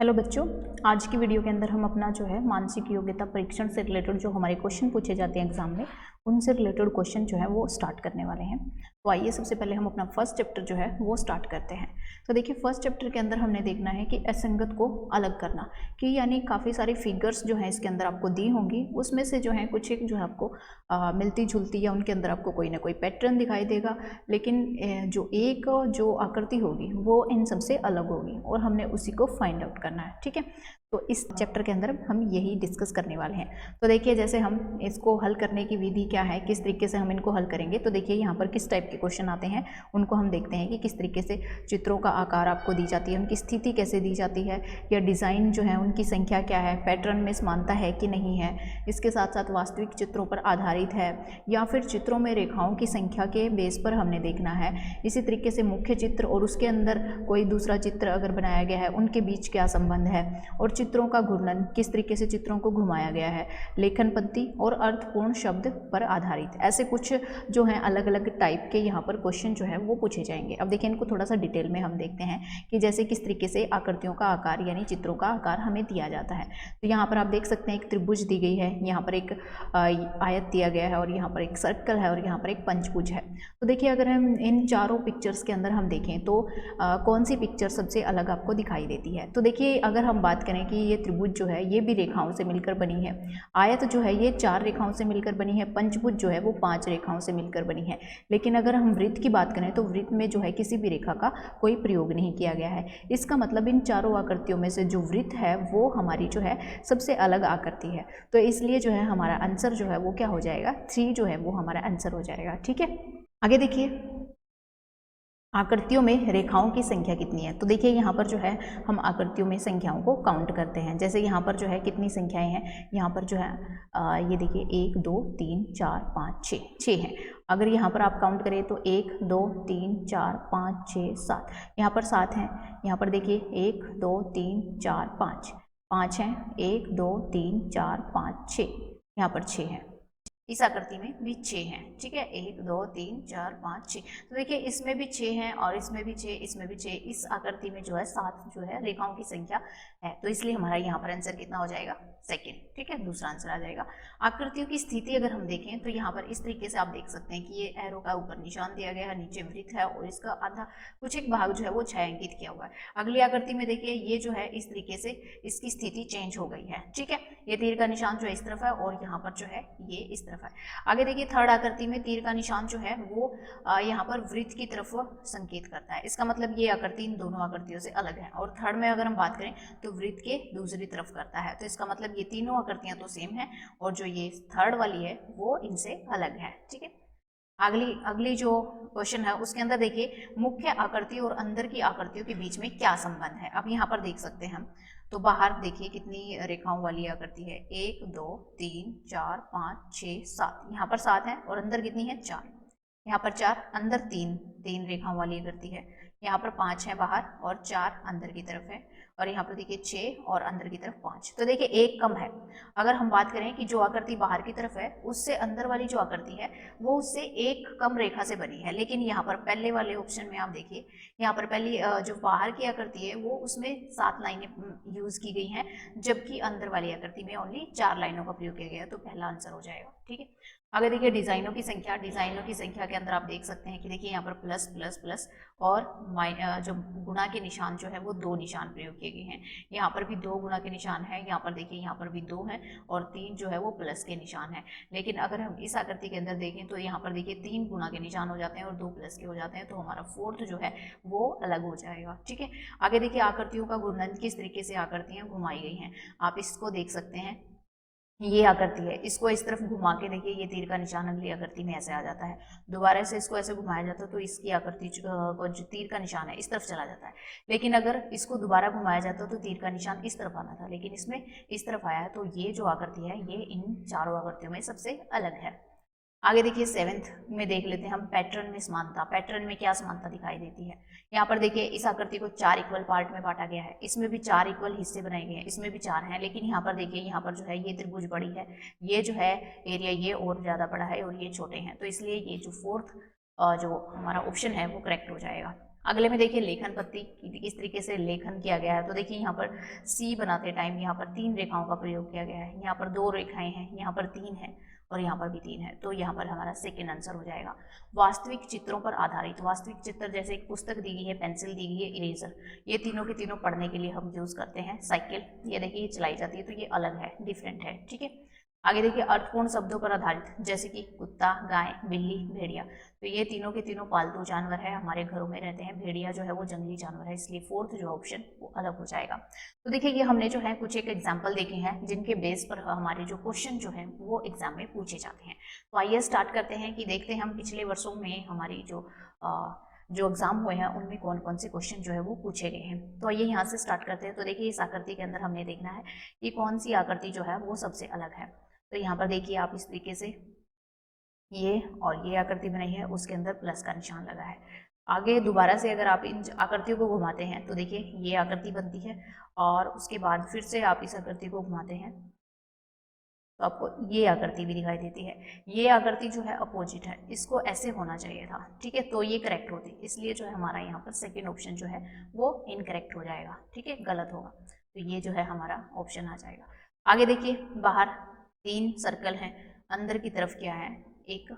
Hello बच्चों, आज की वीडियो के अंदर हम अपना जो है मानसिक योग्यता परीक्षण से रिलेटेड जो हमारे क्वेश्चन पूछे जाते हैं एग्जाम में, उनसे रिलेटेड क्वेश्चन जो है वो स्टार्ट करने वाले हैं। तो आइए सबसे पहले हम अपना फर्स्ट चैप्टर जो है वो स्टार्ट करते हैं। तो देखिए, फर्स्ट चैप्टर के अंदर हमने देखना है कि असंगत को अलग करना, कि यानी काफ़ी सारी फिगर्स जो हैं इसके अंदर आपको दी होंगी, उसमें से जो है कुछ एक जो है आपको मिलती जुलती या उनके अंदर आपको कोई ना कोई पैटर्न दिखाई देगा, लेकिन जो एक जो आकृति होगी वो इन सबसे अलग होगी और हमने उसी को फाइंड आउट करना है। ठीक है, तो इस चैप्टर के अंदर हम यही डिस्कस करने वाले हैं। तो देखिए, जैसे हम इसको हल करने की विधि क्या है, किस तरीके से हम इनको हल करेंगे। तो देखिए यहाँ पर किस टाइप के क्वेश्चन आते हैं उनको हम देखते हैं कि किस तरीके से चित्रों का आकार आपको दी जाती है, उनकी स्थिति कैसे दी जाती है, या डिज़ाइन जो है उनकी संख्या क्या है, पैटर्न में समानता है कि नहीं है, इसके साथ साथ वास्तविक चित्रों पर आधारित है या फिर चित्रों में रेखाओं की संख्या के बेस पर हमने देखना है। इसी तरीके से मुख्य चित्र और उसके अंदर कोई दूसरा चित्र अगर बनाया गया है, उनके बीच क्या संबंध है, और चित्रों का घूर्णन, किस तरीके से चित्रों को घुमाया गया है, लेखन पद्धति और अर्थपूर्ण शब्द पर आधारित। ऐसे कुछ जो हैं अलग अलग टाइप के यहाँ पर क्वेश्चन जो है वो पूछे जाएंगे। अब देखिए, इनको थोड़ा सा डिटेल में हम देखते हैं कि जैसे किस तरीके से आकृतियों का आकार यानी चित्रों का आकार हमें दिया जाता है। तो यहाँ पर आप देख सकते हैं एक त्रिभुज दी गई है, यहाँ पर एक आयत दिया गया है, और यहाँ पर एक सर्कल है, और यहाँ पर एक पंचभुज है। तो देखिए, अगर हम इन चारों पिक्चर्स के अंदर हम देखें तो कौन सी पिक्चर सबसे अलग आपको दिखाई देती है। तो देखिए, अगर हम बात करें कि ये त्रिभुज जो है ये भी रेखाओं से मिलकर बनी है, आयत जो है ये 4 रेखाओं से मिलकर बनी है, पंचभुज जो है वो 5 रेखाओं से मिलकर बनी है। लेकिन अगर हम वृत्त की बात करें तो वृत्त में जो है किसी भी रेखा का कोई प्रयोग नहीं किया गया है। इसका मतलब इन चारों आकृतियों में से जो वृत्त है वो हमारी जो है सबसे अलग आकृति है। तो इसलिए जो है हमारा आंसर जो है वो क्या हो जाएगा, 3 जो है वो हमारा आंसर हो जाएगा। ठीक है, आगे देखिए, आकृतियों में रेखाओं की संख्या कितनी है। तो देखिए, यहाँ पर जो है हम आकृतियों में संख्याओं को काउंट करते हैं। जैसे यहाँ पर जो है कितनी संख्याएं हैं, यहाँ पर जो है ये देखिए 1 2 3 4 5 6 6 हैं। अगर यहाँ पर आप काउंट करें तो 1 2 3 4 5 6 7, यहाँ पर 7 हैं। यहाँ पर देखिए 1 2 3 4 5 5 हैं, 1 2 3 4 5 6, यहाँ पर 6 हैं। इस आकृति में भी 6 हैं। ठीक है, 1 2 3 4 5 6। तो देखिए, इसमें भी 6 हैं और इसमें भी 6, इसमें भी 6। इस आकृति में जो है 7 जो है रेखाओं की संख्या है। तो इसलिए हमारा यहाँ पर आंसर कितना हो जाएगा, सेकंड। ठीक है, दूसरा आंसर आ जाएगा। आकृतियों की स्थिति अगर हम देखें तो यहाँ पर इस तरीके से आप देख सकते हैं कि ये एरो का ऊपर निशान दिया गया है, नीचे वृत्त है, और इसका आधा कुछ एक भाग जो है वो छायांकित किया हुआ है। अगली आकृति में देखिए, ये जो है इस तरीके से इसकी स्थिति चेंज हो गई है। ठीक है, ये तीर का निशान जो है इस तरफ है और यहाँ पर जो है ये इस तरफ है। आगे देखिए, थर्ड आकृति में तीर का निशान जो है वो यहाँ पर वृत्त की तरफ संकेत करता है। इसका मतलब ये आकृति इन दोनों आकृतियों से अलग है। और थर्ड में अगर हम बात करें तो वृत्त के दूसरी तरफ करता है। तो इसका मतलब ये तीनों आकृतियां तो सेम है, और जो ये थर्ड वाली है वो इनसे अलग है। ठीक है, अगली जो क्वेश्चन है उसके अंदर देखिए, मुख्य आकृति और अंदर की आकृतियों के बीच में क्या संबंध है। अब यहाँ पर देख सकते हैं हम, तो बाहर देखिए कितनी रेखाओं वाली आकृति है, 1 2 3 4 5 6 7, यहाँ पर 7 है, और अंदर कितनी है, 4। यहाँ पर 4, अंदर 3 रेखाओं वाली आकृति है। यहाँ पर 5 है बाहर और 4 अंदर की तरफ है, और यहाँ पर देखिए 6 और अंदर की तरफ 5। तो देखिए एक कम है। अगर हम बात करें कि जो आकृति बाहर की तरफ है उससे अंदर वाली जो आकृति है वो उससे एक कम रेखा से बनी है। लेकिन यहाँ पर पहले वाले ऑप्शन में आप देखिए, यहाँ पर पहली जो बाहर की आकृति है वो उसमें 7 लाइनें यूज की गई हैं, जबकि अंदर वाली आकृति में ओनली 4 लाइनों का प्रयोग किया गया। तो पहला आंसर हो जाएगा। ठीक है, आगे देखिए, डिजाइनों की संख्या। डिजाइनों की संख्या के अंदर आप देख सकते हैं कि देखिए यहाँ पर प्लस प्लस प्लस और जो गुणा के निशान जो है वो 2 निशान प्रयोग किए गए हैं। यहाँ पर भी 2 गुणा के निशान है, यहाँ पर देखिए यहाँ पर भी 2 है, और 3 जो है वो प्लस के निशान है। लेकिन अगर हम इस आकृति के अंदर देखें तो यहाँ पर देखिए 3 गुणा के निशान हो जाते हैं और 2 प्लस के हो जाते हैं। तो हमारा फोर्थ जो है वो अलग हो जाएगा। ठीक है, आगे देखिए, आकृतियों का घूर्णन, किस तरीके से आकृतियां घुमाई गई हैं आप इसको देख सकते हैं। ये आकृति है, इसको इस तरफ घुमा के देखिए, ये तीर का निशान अगली आकृति में ऐसे आ जाता है। दोबारा से इसको ऐसे घुमाया जाता है तो इसकी आकृति को जो तीर का निशान है इस तरफ चला जाता है। लेकिन अगर इसको दोबारा घुमाया जाता तो तीर का निशान इस तरफ आना था, लेकिन इसमें इस तरफ आया है। तो ये जो आकृति है ये इन चारों आकृतियों में सबसे अलग है। आगे देखिए, 7th में देख लेते हैं हम, पैटर्न में समानता। पैटर्न में क्या समानता दिखाई देती है। यहाँ पर देखिए, इस आकृति को 4 इक्वल पार्ट में बांटा गया है, इसमें भी 4 इक्वल हिस्से बनाए गए हैं, इसमें भी 4 हैं। लेकिन यहाँ पर देखिए, यहाँ पर जो है ये त्रिभुज बड़ी है, ये जो है एरिया ये और ज़्यादा बड़ा है, और ये छोटे हैं। तो इसलिए ये जो फोर्थ जो हमारा ऑप्शन है वो करेक्ट हो जाएगा। अगले में देखिए लेखन पत्ती किस तरीके से लेखन किया गया है। तो देखिए यहाँ पर सी बनाते टाइम यहाँ पर 3 रेखाओं का प्रयोग किया गया है, यहाँ पर 2 रेखाएं हैं, यहाँ पर 3 है और यहाँ पर भी 3 है, तो यहाँ पर हमारा सेकेंड आंसर हो जाएगा। वास्तविक चित्रों पर आधारित, वास्तविक चित्र जैसे एक पुस्तक दी गई है, पेंसिल दी गई है, इरेजर, ये तीनों के तीनों पढ़ने के लिए हम यूज़ करते हैं। साइकिल, ये देखिए ये चलाई जाती है, तो ये अलग है, डिफरेंट है, ठीक है। आगे देखिए अर्थपूर्ण शब्दों पर आधारित, जैसे कि कुत्ता, गाय, बिल्ली, भेड़िया, तो ये तीनों के तीनों पालतू जानवर है, हमारे घरों में रहते हैं। भेड़िया जो है वो जंगली जानवर है, इसलिए फोर्थ जो ऑप्शन वो अलग हो जाएगा। तो देखिए ये हमने जो है कुछ एक एग्जाम्पल देखे हैं जिनके बेस पर हमारे जो क्वेश्चन जो है वो एग्जाम में पूछे जाते हैं। तो आइए स्टार्ट करते हैं कि देखते हैं हम पिछले वर्षों में हमारी जो एग्जाम हुए हैं उनमें कौन कौन से क्वेश्चन जो है वो पूछे गए हैं। तो आइए यहाँ से स्टार्ट करते हैं। तो देखिए इस आकृति के अंदर हमने देखना है कि कौन सी आकृति जो है वो सबसे अलग है। तो यहाँ पर देखिए आप इस तरीके से ये और ये आकृति बनाई है, उसके अंदर प्लस का निशान लगा है। आगे दोबारा से अगर आप इन आकृतियों को घुमाते हैं तो देखिए ये आकृति बनती है और उसके बाद फिर से आप इस आकृति को घुमाते हैं तो आपको ये आकृति भी दिखाई देती है। ये आकृति जो है अपोजिट है, इसको ऐसे होना चाहिए था, ठीक है, तो ये करेक्ट होती, इसलिए जो है हमारा यहाँ पर सेकेंड ऑप्शन जो है वो इनकरेक्ट हो जाएगा, ठीक है, गलत होगा। तो ये जो है हमारा ऑप्शन आ जाएगा। आगे देखिए बाहर 3 सर्कल हैं, अंदर की तरफ क्या है, एक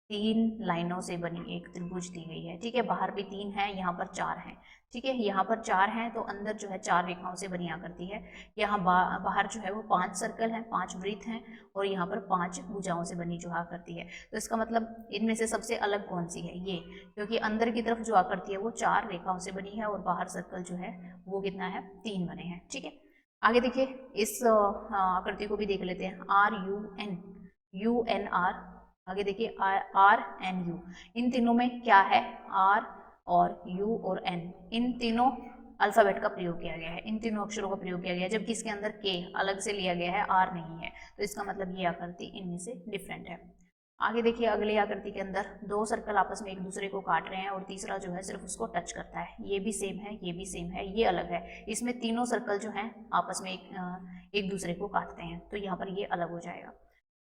3 लाइनों से बनी एक त्रिभुज दी गई है, ठीक है, बाहर भी 3 है, यहाँ पर 4 है, ठीक है, यहाँ पर 4 हैं तो अंदर जो है 4 रेखाओं से बनी आकृति है। यहाँ बाहर जो है वो 5 सर्कल हैं, 5 वृत्त हैं और यहाँ पर 5 भुजाओं से बनी जो आकृति है। तो इसका मतलब इनमें से सबसे अलग कौन सी है, ये, क्योंकि अंदर की तरफ जो आकृति है वो 4 रेखाओं से बनी है और बाहर सर्कल जो है वो कितना है, 3 बने हैं, ठीक है। आगे देखिए इस आकृति को भी देख लेते हैं, RUN आगे देखिए RNU, इन तीनों में क्या है, R और U और N, इन तीनों अल्फ़ाबेट का प्रयोग किया गया है, इन तीनों अक्षरों का प्रयोग किया गया है, जबकि इसके अंदर K अलग से लिया गया है, R नहीं है, तो इसका मतलब ये आकृति इनमें से डिफरेंट है। आगे देखिए अगली आकृति के अंदर 2 सर्कल आपस में एक दूसरे को काट रहे हैं और तीसरा जो है सिर्फ उसको टच करता है, ये भी सेम है, ये भी सेम है, ये अलग है, इसमें तीनों सर्कल जो हैं आपस में एक दूसरे को काटते हैं, तो यहाँ पर ये अलग हो जाएगा।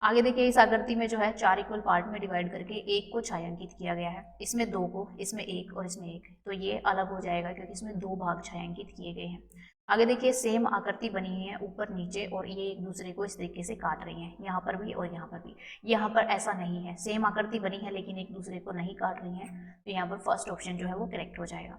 आगे देखिए इस आकृति में जो है 4 इक्वल पार्ट में डिवाइड करके एक को छायांकित किया गया है, इसमें 2 को, इसमें 1 और इसमें 1, तो ये अलग हो जाएगा क्योंकि इसमें 2 भाग छायांकित किए गए हैं। आगे देखिए सेम आकृति बनी हुई है ऊपर नीचे और ये एक दूसरे को इस तरीके से काट रही हैं, यहाँ पर भी और यहाँ पर भी। यहाँ पर ऐसा नहीं है, सेम आकृति बनी है लेकिन एक दूसरे को नहीं काट रही हैं, तो यहाँ पर फर्स्ट ऑप्शन जो है वो करेक्ट हो जाएगा।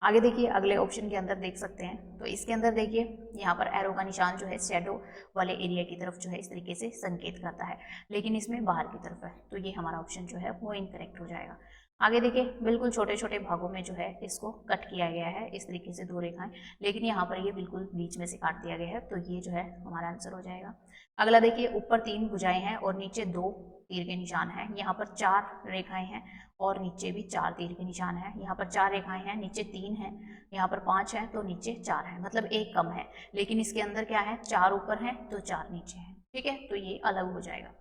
आगे देखिए अगले ऑप्शन के अंदर देख सकते हैं, तो इसके अंदर देखिए यहाँ पर एरो का निशान जो है शैडो वाले एरिया की तरफ जो है इस तरीके से संकेत करता है, लेकिन इसमें बाहर की तरफ है, तो ये हमारा ऑप्शन जो है वो इनकरेक्ट हो जाएगा। आगे देखिए बिल्कुल छोटे छोटे भागों में जो है इसको कट किया गया है इस तरीके से 2 रेखाएं, लेकिन यहाँ पर ये बिल्कुल बीच में से काट दिया गया है, तो ये जो है हमारा आंसर हो जाएगा। अगला देखिए ऊपर 3 भुजाएं हैं और नीचे 2 तीर के निशान हैं, यहाँ पर 4 रेखाएं हैं और नीचे भी 4 तीर के निशान हैं, यहाँ पर 4 रेखाएं हैं, नीचे 3 हैं, यहाँ पर 5 है तो नीचे 4 है, मतलब एक कम है, लेकिन इसके अंदर क्या है, 4 ऊपर है तो 4 नीचे है, ठीक है, तो ये अलग हो जाएगा।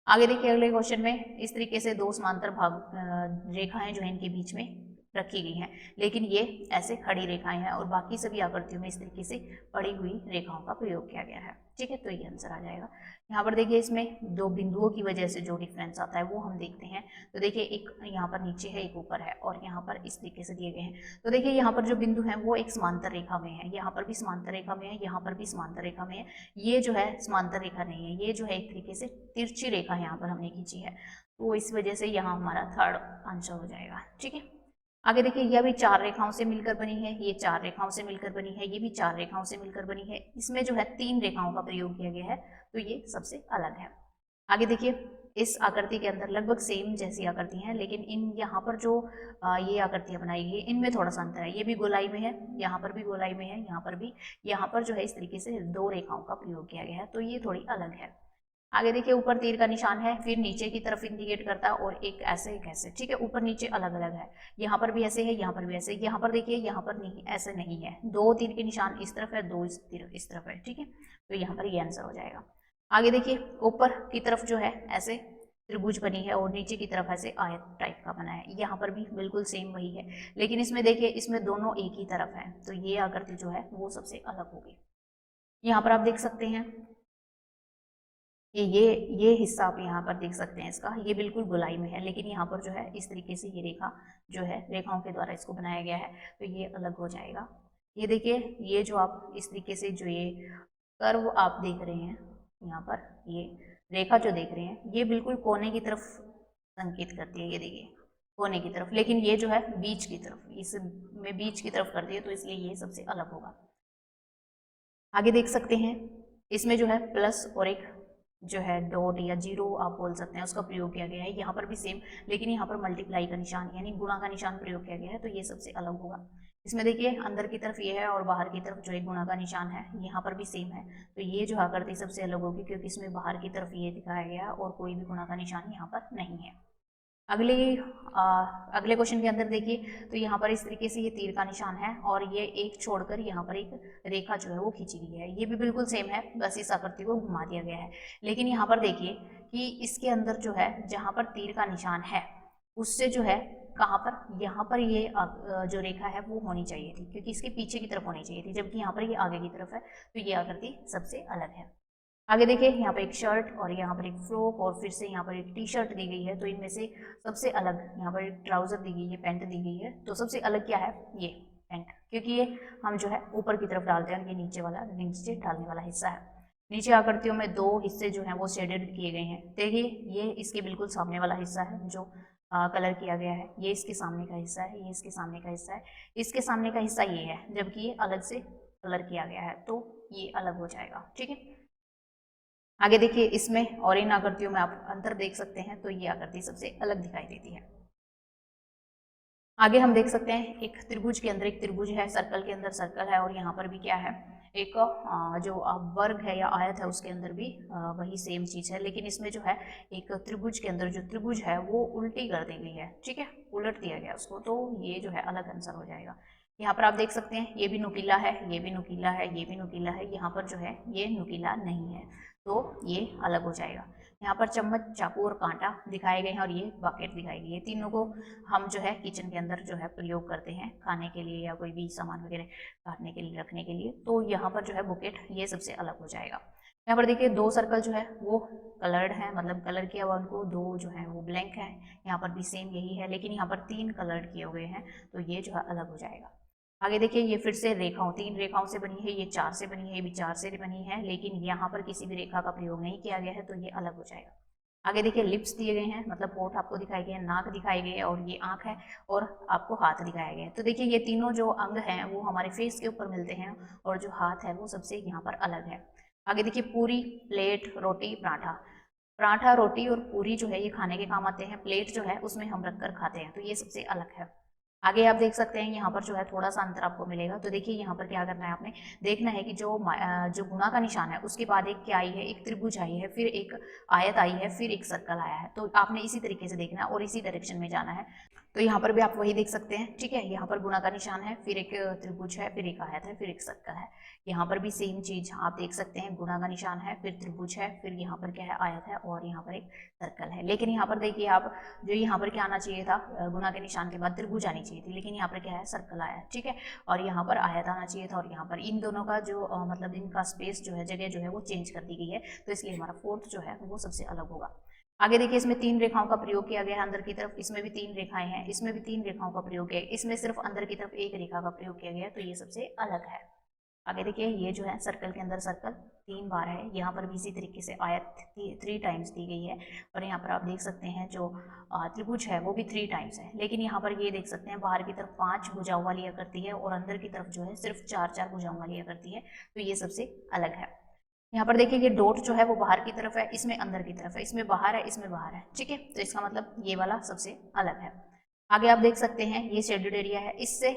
आगे देखिए अगले क्वेश्चन में इस तरीके से 2 समांतर भाग रेखाएं जो है इनके बीच में रखी गई हैं, लेकिन ये ऐसे खड़ी रेखाएं हैं और बाकी सभी आकृतियों में इस तरीके से पड़ी हुई रेखाओं का प्रयोग किया गया है, ठीक है, तो ये आंसर आ जाएगा। यहाँ पर देखिए इसमें 2 बिंदुओं की वजह से जो डिफरेंस आता है वो हम देखते हैं। तो देखिए एक यहाँ पर नीचे है, एक ऊपर है और यहाँ पर इस तरीके से दिए गए हैं। तो देखिए यहाँ पर जो बिंदु है वो एक समांतर रेखा में है, यहाँ पर भी समांतर रेखा में है, यहाँ पर भी समांतर रेखा में है, ये जो है समांतर रेखा नहीं है, ये जो है एक तरीके से तिरछी रेखा यहाँ पर हमने खींची है, तो इस वजह से यहाँ हमारा थर्ड आंसर हो जाएगा, ठीक है। आगे देखिए यह भी 4 रेखाओं से मिलकर बनी है, ये 4 रेखाओं से मिलकर बनी है, ये भी 4 रेखाओं से मिलकर बनी है, इसमें जो है 3 रेखाओं का प्रयोग किया गया है, तो ये सबसे अलग है। आगे देखिए इस आकृति के अंदर लगभग सेम जैसी आकृति हैं, लेकिन इन यहाँ पर जो ये आकृतियाँ बनाई गई इनमें थोड़ा सा अंतर है, ये भी गोलाई में है, यहाँ पर भी गोलाई में है, यहाँ पर भी, यहाँ पर जो है इस तरीके से 2 रेखाओं का प्रयोग किया गया है, तो ये थोड़ी अलग है। आगे देखिए ऊपर तीर का निशान है, फिर नीचे की तरफ इंडिकेट करता है और एक ऐसे, ठीक है, ऊपर नीचे अलग अलग है, यहाँ पर भी ऐसे है, यहाँ पर भी ऐसे, यहाँ पर देखिए यहाँ पर नहीं, ऐसे नहीं है, 2 तीर के निशान इस तरफ है, 2 तीर इस तरफ है, ठीक है, तो यहाँ पर ये आंसर हो जाएगा। आगे देखिए ऊपर की तरफ जो है ऐसे त्रिभुज बनी है और नीचे की तरफ ऐसे आयत टाइप का बना है, यहाँ पर भी बिल्कुल सेम वही है, लेकिन इसमें देखिए इसमें दोनों एक ही तरफ है, तो ये आकृति जो है वो सबसे अलग होगी। यहाँ पर आप देख सकते हैं कि ये हिस्सा आप यहाँ पर देख सकते हैं इसका, ये बिल्कुल गोलाई में है, लेकिन यहाँ पर जो है इस तरीके से ये रेखा जो है रेखाओं के द्वारा इसको बनाया गया है, तो ये अलग हो जाएगा। ये देखिए, ये जो आप इस तरीके से जो ये कर्व आप देख रहे हैं यहाँ पर, ये रेखा जो देख रहे हैं, ये बिल्कुल कोने की तरफ संकेत करती है। ये देखिए कोने की तरफ, लेकिन ये जो है बीच की तरफ, इसमें बीच की तरफ करती है, तो इसलिए ये सबसे अलग होगा। आगे देख सकते हैं, इसमें जो है प्लस और एक जो है डॉट या जीरो आप बोल सकते हैं, उसका प्रयोग किया गया है। यहाँ पर भी सेम, लेकिन यहाँ पर मल्टीप्लाई का निशान यानी गुणा का निशान प्रयोग किया गया है, तो ये सबसे अलग होगा। इसमें देखिए अंदर की तरफ ये है और बाहर की तरफ जो है गुणा का निशान है, यहाँ पर भी सेम है, तो ये जो आकृति सबसे अलग होगी, क्योंकि इसमें बाहर की तरफ ये दिखाया गया और कोई भी गुणा का निशान यहाँ पर नहीं है। अगले क्वेश्चन के अंदर देखिए, तो यहाँ पर इस तरीके से ये तीर का निशान है और ये एक छोड़कर यहाँ पर एक रेखा जो है वो खींची गई है। ये भी बिल्कुल सेम है, बस इस आकृति को घुमा दिया गया है। लेकिन यहाँ पर देखिए कि इसके अंदर जो है जहाँ पर तीर का निशान है, उससे जो है कहाँ पर, यहाँ पर ये जो रेखा है वो होनी चाहिए थी, क्योंकि इसके पीछे की तरफ होनी चाहिए थी, जबकि यहाँ पर ये आगे की तरफ है, तो ये आकृति सबसे अलग है। आगे देखिए, यहाँ पर एक शर्ट और यहाँ पर एक फ्रॉक और फिर से यहाँ पर एक टी शर्ट दी गई है, तो इनमें से सबसे अलग यहाँ पर एक ट्राउजर दी गई है, पैंट दी गई है, तो सबसे अलग क्या है, ये पैंट, क्योंकि ये हम जो है ऊपर की तरफ डालते हैं, ये नीचे डालने वाला हिस्सा है। नीचे आकृतियों में दो हिस्से जो हैं वो शेडेड किए गए हैं। देखिए ये इसके बिल्कुल सामने वाला हिस्सा है जो कलर किया गया है, ये इसके सामने का हिस्सा है, ये इसके सामने का हिस्सा है, इसके सामने का हिस्सा ये है, जबकि ये अलग से कलर किया गया है, तो ये अलग हो जाएगा। ठीक है, आगे देखिए, इसमें और इन आकृतियों में आप अंतर देख सकते हैं, तो ये आकृति सबसे अलग दिखाई देती है। आगे हम देख सकते हैं एक त्रिभुज के अंदर एक त्रिभुज है, सर्कल के अंदर सर्कल है, और यहाँ पर भी क्या है, एक जो वर्ग है या आयत है उसके अंदर भी वही सेम चीज़ है, लेकिन इसमें जो है एक त्रिभुज के अंदर जो त्रिभुज है वो उल्टी कर दी गई है। ठीक है, उलट दिया गया उसको, तो ये जो है अलग आंसर हो जाएगा। यहाँ पर आप देख सकते हैं ये भी नुकीला है, ये भी नुकीला है, ये भी नुकीला है, यहाँ पर जो है ये नुकीला नहीं है, तो ये अलग हो जाएगा। यहाँ पर चम्मच, चाकू और कांटा दिखाए गए हैं और ये बकेट दिखाई गई है। तीनों को हम जो है किचन के अंदर जो है प्रयोग करते हैं खाने के लिए या कोई भी सामान वगैरह काटने के लिए, रखने के लिए, तो यहाँ पर जो है बुकेट ये सबसे अलग हो जाएगा। यहाँ पर देखिए दो सर्कल जो है वो कलर्ड है, मतलब कलर किया हुआ उनको, दो जो है वो ब्लैंक है, यहाँ पर भी सेम यही है, लेकिन यहाँ पर तीन कलर्ड किए हुए हैं, तो ये जो है अलग हो जाएगा। आगे देखिए, ये फिर से रेखाओं, तीन रेखाओं से बनी है, ये चार से बनी है, ये भी चार से बनी है, लेकिन यहाँ पर किसी भी रेखा का प्रयोग नहीं किया गया है, तो ये अलग हो जाएगा। आगे देखिए, लिप्स दिए गए हैं, मतलब होठ आपको दिखाई गए हैं, नाक दिखाई गई है, और ये आंख है, और आपको हाथ दिखाया गया है। तो देखिए ये तीनों जो अंग हैं वो हमारे फेस के ऊपर मिलते हैं, और जो हाथ है वो सबसे यहाँ पर अलग है। आगे देखिए, पूरी, प्लेट, रोटी, पराठा। पराठा, रोटी और पूरी जो है ये खाने के काम आते हैं, प्लेट जो है उसमें हम रखकर खाते हैं, तो ये सबसे अलग है। आगे आप देख सकते हैं यहाँ पर जो है थोड़ा सा अंतर आपको मिलेगा, तो देखिए यहाँ पर क्या करना है, आपने देखना है कि जो गुणा का निशान है उसके बाद एक क्या आई है, एक त्रिभुज आई है, फिर एक आयत आई है, फिर एक सर्कल आया है, तो आपने इसी तरीके से देखना है और इसी डायरेक्शन में जाना है। तो यहाँ पर भी आप वही देख सकते हैं। ठीक है, यहाँ पर गुणा का निशान है, फिर एक त्रिभुज है, फिर एक आयत है, फिर एक सर्कल है। यहाँ पर भी सेम चीज आप देख सकते हैं, गुणा का निशान है, फिर त्रिभुज है, फिर यहाँ पर क्या है, आयत है, और यहाँ पर एक सर्कल है। लेकिन यहाँ पर देखिए आप, जो यहाँ पर क्या आना चाहिए था, गुणा के निशान के बाद त्रिभुज आनी चाहिए थी, लेकिन यहाँ पर क्या है, सर्कल आया है। ठीक है, और यहाँ पर आयत आना चाहिए था, और यहाँ पर इन दोनों का जो मतलब इनका स्पेस जो है, जगह जो है वो चेंज कर दी गई है, तो इसलिए हमारा फोर्थ जो है वो सबसे अलग होगा। आगे देखिए, इसमें तीन रेखाओं का प्रयोग किया गया है अंदर की तरफ, इसमें भी तीन रेखाएं हैं, इसमें भी तीन रेखाओं का प्रयोग किया है, इसमें सिर्फ अंदर की तरफ एक रेखा का प्रयोग किया गया है, तो ये सबसे अलग है। आगे देखिए, ये जो है सर्कल के अंदर सर्कल तीन बार है, यहाँ पर भी इसी तरीके से आयत 3 टाइम्स दी गई है, और यहाँ पर आप देख सकते हैं जो त्रिभुज है वो भी 3 टाइम्स है, लेकिन यहाँ पर ये देख सकते हैं बाहर की तरफ 5 भुजाओं वाली आकृति है, और अंदर की तरफ जो है सिर्फ 4 भुजाओं वाली आकृति है, तो ये सबसे अलग है। यहाँ पर देखिए ये डॉट जो है वो बाहर की तरफ है, इसमें अंदर की तरफ है, इसमें बाहर है, इसमें बाहर है। ठीक है, तो इसका मतलब ये वाला सबसे अलग है। आगे आप देख सकते हैं ये शेडेड एरिया है, इससे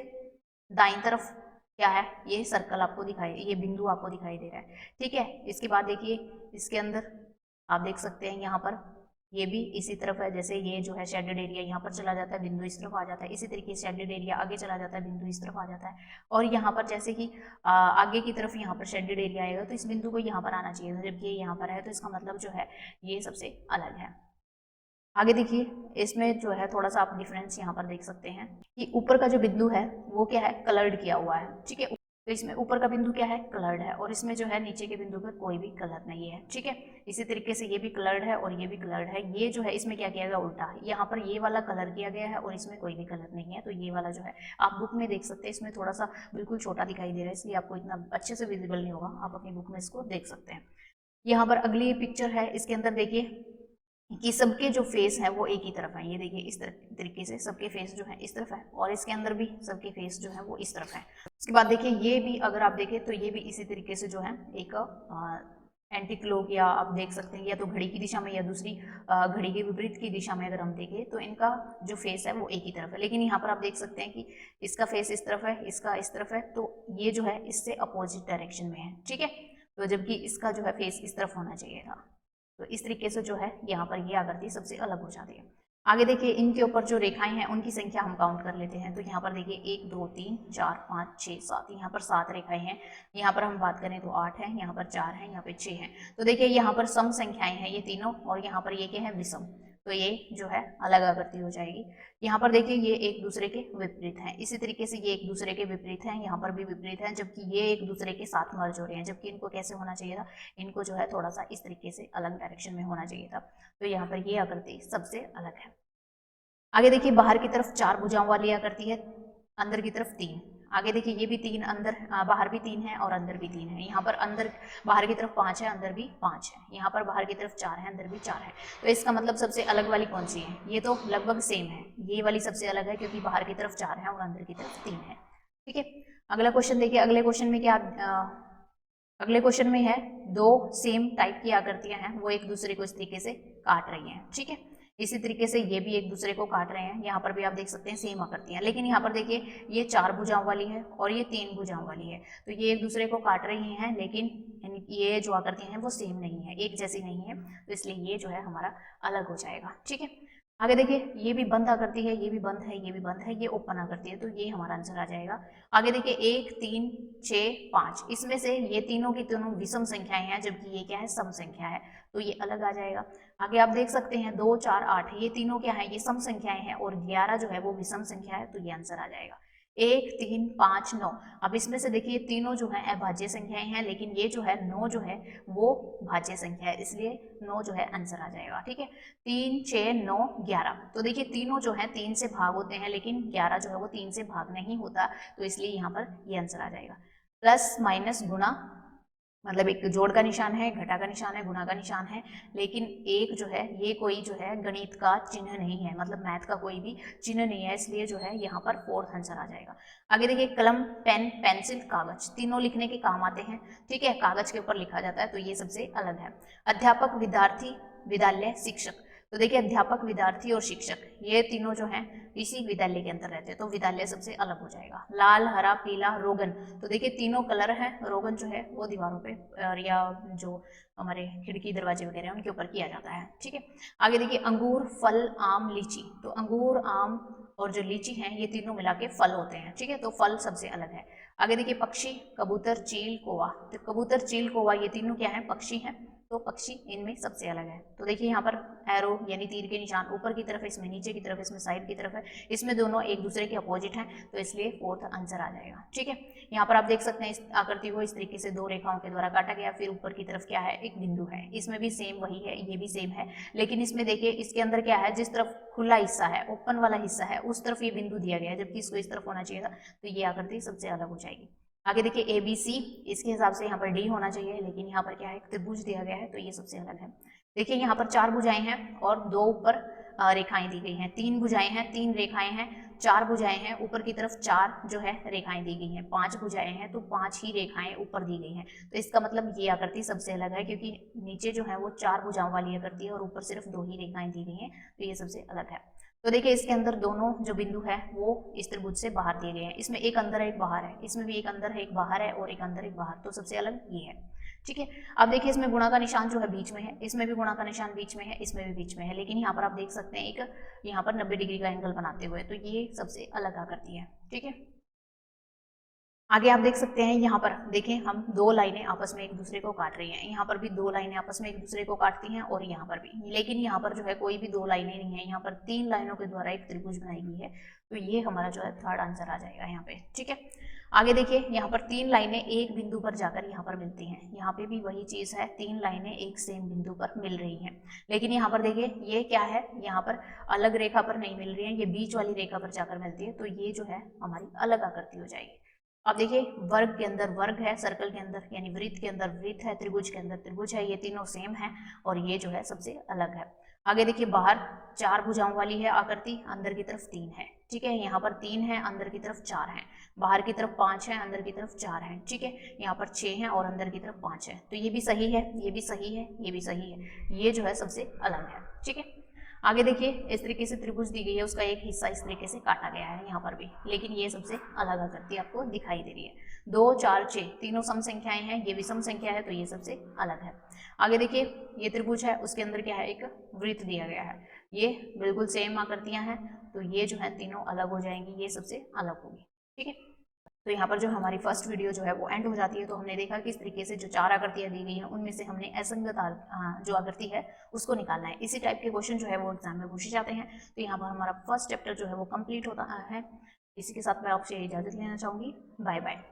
दाईं तरफ क्या है, ये सर्कल आपको दिखाई, ये बिंदु आपको दिखाई दे रहा है। ठीक है, इसके बाद देखिए इसके अंदर आप देख सकते हैं यहाँ पर ये भी इसी तरफ है, जैसे ये जो है शेडेड एरिया यहाँ पर चला जाता है, बिंदु इस तरफ आ जाता है, इसी तरीके से शेडेड एरिया आगे चला जाता है, बिंदु इस तरफ आ जाता है, और यहाँ पर जैसे कि आगे की तरफ यहाँ पर शेडेड एरिया आएगा, तो इस बिंदु को यहाँ पर आना चाहिए था, जबकि ये यहाँ पर है, तो इसका मतलब जो है ये सबसे अलग है। आगे देखिए, इसमें जो है थोड़ा सा आप डिफरेंस यहाँ पर देख सकते हैं कि ऊपर का जो बिंदु है वो क्या है, कलर्ड किया हुआ है। ठीक है, तो इसमें ऊपर का बिंदु क्या है, कलर्ड है, और इसमें जो है नीचे के बिंदु पर कोई भी कलर नहीं है। ठीक है, इसी तरीके से ये भी कलर्ड है और ये भी कलर्ड है। ये जो है इसमें क्या किया गया, उल्टा, यहाँ पर ये वाला कलर किया गया है और इसमें कोई भी कलर नहीं है। तो ये वाला जो है आप बुक में देख सकते हैं, इसमें थोड़ा सा बिल्कुल छोटा दिखाई दे रहा है, इसलिए आपको इतना अच्छे से विजिबल नहीं होगा, आप अपनी बुक में इसको देख सकते हैं। यहाँ पर अगली पिक्चर है, इसके अंदर देखिए कि सबके जो फेस है वो एक ही तरफ है। ये देखिए इस तरीके से सबके फेस जो है इस तरफ है, और इसके अंदर भी सबके फेस जो है वो इस तरफ है। उसके बाद देखिए ये भी अगर आप देखें तो ये भी इसी तरीके से जो है एक एंटी क्लॉक, या आप देख सकते हैं या तो घड़ी की दिशा में या दूसरी घड़ी के विपरीत की दिशा में अगर हम देखें तो इनका जो फेस है वो एक ही तरफ है। लेकिन यहाँ पर आप देख सकते हैं कि इसका फेस इस तरफ है, इसका इस तरफ है, तो ये जो है इससे अपोजिट डायरेक्शन में है। ठीक है, तो जबकि इसका जो है फेस इस तरफ होना चाहिए था। तो इस तरीके से जो है यहाँ पर ये आकृति सबसे अलग हो जाती है। आगे देखिए इनके ऊपर जो रेखाएं हैं उनकी संख्या हम काउंट कर लेते हैं। तो यहाँ पर देखिए 1 2 3 4 5 6 7, यहाँ पर 7 रेखाएं हैं। यहाँ पर हम बात करें तो 8 है, यहाँ पर 4 है, यहाँ पे 6 है। तो देखिए यहाँ पर सम संख्याएं हैं ये तीनों, और यहाँ पर ये क्या है, विषम। तो ये जो है अलग आकृति हो जाएगी। यहाँ पर देखिए ये एक दूसरे के विपरीत हैं, इसी तरीके से ये एक दूसरे के विपरीत हैं, यहाँ पर भी विपरीत हैं, जबकि ये एक दूसरे के साथ मर्ज हो रहे हैं। जबकि इनको कैसे होना चाहिए था, इनको जो है थोड़ा सा इस तरीके से अलग डायरेक्शन में होना चाहिए था। तो यहाँ पर ये आकृति सबसे अलग है। आगे देखिए बाहर की तरफ 4 भुजाओं वाली आकृति है, अंदर की तरफ 3। आगे देखिए ये भी 3, अंदर बाहर भी 3 है और अंदर भी 3 है। यहाँ पर अंदर बाहर की तरफ 5 है, अंदर भी 5 है। यहाँ पर बाहर की तरफ 4 है, अंदर भी 4 है। तो इसका मतलब सबसे अलग वाली कौन सी है, ये तो लगभग सेम है, ये वाली सबसे अलग है क्योंकि बाहर की तरफ 4 है और अंदर की तरफ 3 है। ठीक है, अगला क्वेश्चन देखिए। अगले क्वेश्चन में क्या, अगले क्वेश्चन में है 2 सेम टाइप की आकृतियां हैं, वो एक दूसरे को इस तरीके से काट रही हैं। ठीक है, इसी तरीके से ये भी एक दूसरे को काट रहे हैं। यहाँ पर भी आप देख सकते हैं सेम आकृतियां, लेकिन यहाँ पर देखिए ये 4 भुजाओं वाली है और ये 3 भुजाओं वाली है। तो ये एक दूसरे को काट रही हैं, लेकिन ये जो आकृतियां हैं वो सेम नहीं है, एक जैसी नहीं है। तो इसलिए ये जो है हमारा अलग हो जाएगा। ठीक है, आगे देखिए ये भी बंद आकृति है, ये भी बंद है, ये भी बंद है, ये ओपन आकृति है। तो ये हमारा आंसर आ जाएगा। आगे देखिए 1 3 6 5, इसमें से ये तीनों की तीनों विषम संख्याएं हैं, जबकि ये क्या है, सम संख्या है। तो ये अलग आ जाएगा। आगे आप देख सकते हैं 2 4 8, ये तीनों क्या है, ये सम संख्याएं हैं, और 11 जो है वो विषम संख्या है। तो ये आंसर आ जाएगा 1 3 5 9। अब इसमें से देखिए तीनों जो है अभाज्य संख्याएं हैं, लेकिन ये जो है 9 जो है वो भाज्य संख्या है, इसलिए 9 जो है आंसर आ जाएगा। ठीक है, 3 6 9 11। तो देखिए तीनों जो है 3 से भाग होते हैं, लेकिन 11 जो है वो 3 से भाग नहीं होता। तो इसलिए यहाँ पर ये आंसर आ जाएगा। प्लस माइनस गुणा, मतलब एक जोड़ का निशान है, घटा का निशान है, गुणा का निशान है, लेकिन एक जो है ये कोई जो है गणित का चिन्ह नहीं है, मतलब मैथ का कोई भी चिन्ह नहीं है, इसलिए जो है यहाँ पर 4th आंसर आ जाएगा। आगे देखिए कलम पेन पेंसिल कागज तीनों लिखने के काम आते हैं। ठीक है, कागज के ऊपर लिखा जाता है, तो ये सबसे अलग है। अध्यापक विद्यार्थी विद्यालय शिक्षक, तो देखिए अध्यापक विद्यार्थी और शिक्षक ये तीनों जो हैं इसी विद्यालय के अंदर रहते हैं, तो विद्यालय सबसे अलग हो जाएगा। लाल हरा पीला रोगन, तो देखिए तीनों कलर हैं, रोगन जो है वो दीवारों पे या जो हमारे खिड़की दरवाजे वगैरह हैं उनके ऊपर किया जाता है। ठीक है, आगे देखिए अंगूर फल आम लीची, तो अंगूर आम और जो लीची हैं ये तीनों मिला के फल होते हैं। ठीक है, तो फल सबसे अलग है। आगे देखिए पक्षी कबूतर चील कौवा, तो कबूतर चील कौवा ये तीनों क्या है, पक्षी हैं, तो पक्षी इनमें सबसे अलग है। तो देखिए यहाँ पर एरो यानी तीर के निशान ऊपर की तरफ, इसमें नीचे की तरफ, इसमें साइड की तरफ है, इसमें दोनों एक दूसरे के अपोजिट हैं, तो इसलिए 4th आंसर आ जाएगा। ठीक है, यहाँ पर आप देख सकते हैं इस आकृति को इस तरीके से 2 रेखाओं के द्वारा काटा गया, फिर ऊपर की तरफ क्या है, एक बिंदु है, इसमें भी सेम वही है, ये भी सेम है, लेकिन इसमें देखिए इसके अंदर क्या है, जिस तरफ खुला हिस्सा है, ओपन वाला हिस्सा है, उस तरफ ये बिंदु दिया गया है, जबकि इसको इस तरफ होना चाहिए था। तो ये आकृति सबसे अलग हो जाएगी। आगे देखिए ABC, इसके हिसाब से यहाँ पर D होना चाहिए, लेकिन यहाँ पर क्या है, एक त्रिभुज दिया गया है, तो ये सबसे अलग है। देखिए यहाँ पर 4 भुजाएं हैं और 2 ऊपर रेखाएं दी गई हैं, 3 भुजाएं हैं, 3 रेखाएं हैं, 4 भुजाएं हैं, ऊपर की तरफ 4 जो है रेखाएं दी गई हैं, 5 भुजाएं हैं, तो 5 ही रेखाएं ऊपर दी गई हैं। तो इसका मतलब ये आकृति सबसे अलग है, क्योंकि नीचे जो है वो 4 भुजाओं वाली आकृति है और ऊपर सिर्फ 2 ही रेखाएं दी गई हैं, तो ये सबसे अलग है। तो देखिए इसके अंदर दोनों जो बिंदु है वो इस त्रिभुज से बाहर दिए गए हैं, इसमें एक अंदर है एक बाहर है, इसमें भी एक अंदर है एक बाहर है, और एक अंदर एक बाहर, तो सबसे अलग ये है। ठीक है, अब देखिए इसमें गुणा का निशान जो है बीच में है, इसमें भी गुणा का निशान बीच में है, इसमें भी बीच में है, लेकिन यहाँ पर आप देख सकते हैं एक यहाँ पर 90 डिग्री का एंगल बनाते हुए, तो ये सबसे अलग आकृति है। ठीक है, आगे आप देख सकते हैं यहाँ पर देखें, हम 2 लाइनें आपस में एक दूसरे को काट रही हैं, यहाँ पर भी 2 लाइनें आपस में एक दूसरे को काटती हैं और यहाँ पर भी, लेकिन यहाँ पर जो है कोई भी 2 लाइनें नहीं है, यहाँ पर 3 लाइनों के द्वारा एक त्रिभुज बनाई गई है। तो ये हमारा जो है 3rd आंसर आ जाएगा यहाँ पे। ठीक है, आगे देखिए यहाँ पर 3 लाइनें एक बिंदु पर जाकर यहाँ पर मिलती हैं, यहाँ पे भी वही चीज़ है, 3 लाइनें एक सेम बिंदु पर मिल रही हैं। लेकिन यहाँ पर देखिए ये क्या है, यहाँ पर अलग रेखा पर नहीं मिल रही है, ये बीच वाली रेखा पर जाकर मिलती है, तो ये जो है हमारी अलग आकृति हो जाएगी। अब देखिए वर्ग के अंदर वर्ग है, सर्कल के अंदर यानी वृत्त के अंदर वृत्त है, त्रिभुज के अंदर त्रिभुज है, ये तीनों सेम है और ये जो है सबसे अलग है। आगे देखिए बाहर 4 भुजाओं वाली है आकृति, अंदर की तरफ 3 है, ठीक है। यहाँ पर 3 है, अंदर की तरफ 4 है, बाहर की तरफ 5 है, अंदर की तरफ 4 है, ठीक है। यहाँ पर 6 है और अंदर की तरफ 5 है, तो ये भी सही है, ये भी सही है, ये भी सही है, ये जो है सबसे अलग है, ठीक है। आगे देखिए इस तरीके से त्रिभुज दी गई है, उसका एक हिस्सा इस तरीके से काटा गया है यहाँ पर भी, लेकिन ये सबसे अलग आकृति आपको दिखाई दे रही है। 2, 4, 6 तीनों सम संख्याएं हैं, ये भी सम संख्या है, तो ये सबसे अलग है। आगे देखिए ये त्रिभुज है, उसके अंदर क्या है, एक वृत्त दिया गया है, ये बिल्कुल सेम आकृतियां हैं, तो ये जो है तीनों अलग हो जाएंगी, ये सबसे अलग होगी, ठीक है। तो यहाँ पर जो हमारी फर्स्ट वीडियो जो है वो एंड हो जाती है। तो हमने देखा कि इस तरीके से जो 4 आकृतियाँ दी गई हैं उनमें से हमने असंगत जो आकृति है उसको निकालना है। इसी टाइप के क्वेश्चन जो है वो एग्जाम में पूछे जाते हैं। तो यहाँ पर हमारा फर्स्ट चैप्टर जो है वो कंप्लीट होता है। इसी के साथ मैं आपसे इजाज़त लेना चाहूँगी। Bye bye.